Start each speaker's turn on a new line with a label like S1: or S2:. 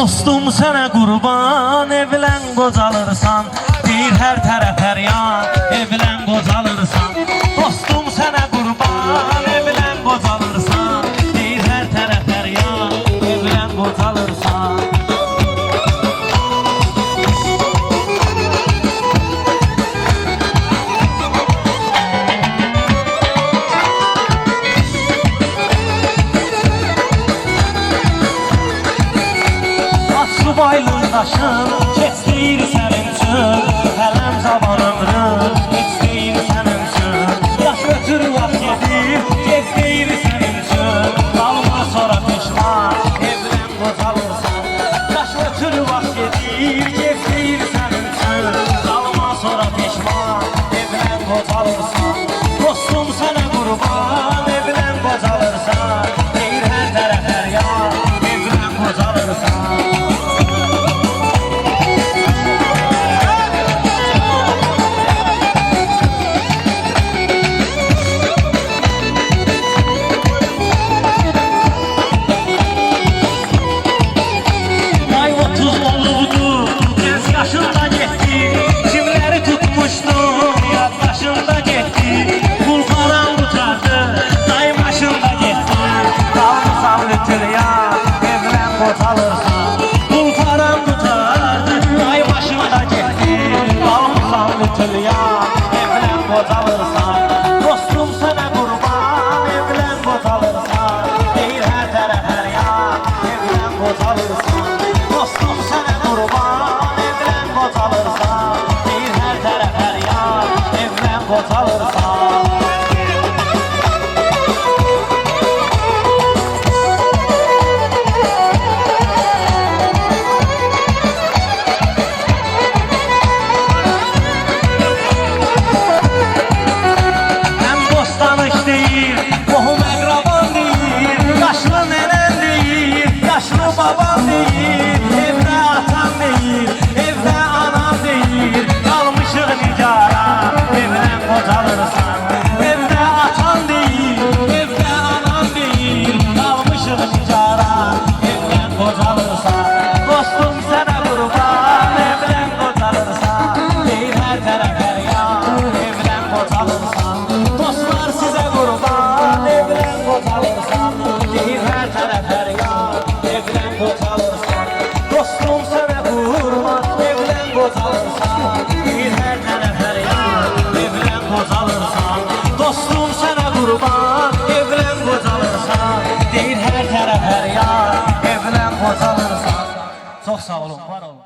S1: Dostum sənə qurban, evlən qocalırsan. Deyir hər tərəf hər yan, evlən qocalırsan. Dostum sənə qurban, evlən qocalırsan. Deyir hər tərəf hər yan, evlən qocalırsan. Baylın daşın, heç deyir sənin üçün. Hələm zaman ömrün, heç deyir sənin üçün. Yaş ötür vaxt gedir, heç deyir sənin üçün. Qalma sonra peşman, evlən qocalırsan. Yaş ötür vaxt gedir, heç deyir sənin üçün. Qalma sonra peşman, evlən qocalırsan. Dostum sənə qurban, evlən qocalırsan. Deyir hər tərəf hər yan, evlən qocalırsan. Yaşında getdi, kimləri tutmuşdum, yaddaşında getdi. Pul param qutardı, dayım başında getdi. Qalmışam lütülyan, evlən qocalırsan. Pul param qutardı, dayım başında getdi. Qalmışam lütülyan, evlən qocalırsan. Dostum sənə qurban, evlən qocalırsan. Deyir hər tərəf hər yan, evlən qocalırsan. Dostum sənə qurban, qocalırsan. Deyir hər tərəf hər yan, evlən qocalırsan. Həm dost tanış deyir, qohum əqraban deyir. Yaşlı nənən deyir, yaşlı baban deyir. Evdə atan deyir, evdə anam deyir. Qalmışıq nicara, evlən qocalırsan. Evdə atan deyir, evdə anam deyir. Qalmışıq nicara, evlən qocalırsan. Dostum sənə qurban, evlən qocalırsan. Deyir hər tərəf hər yan, evlən qocalırsan. Dostlar sizə qurban, evlən qocalırsan. Deyir hər tərəf hər yan, evlən qocalırsan. Dostum sənə qurban, evlən qocalırsan. Deyir hər tərəf hər yan, evlən qocalırsan. Dostum sənə qurban, evlən qocalırsan. Deyir hər tərəf hər yan, evlən qocalırsan. Çox sağ olun, var olun.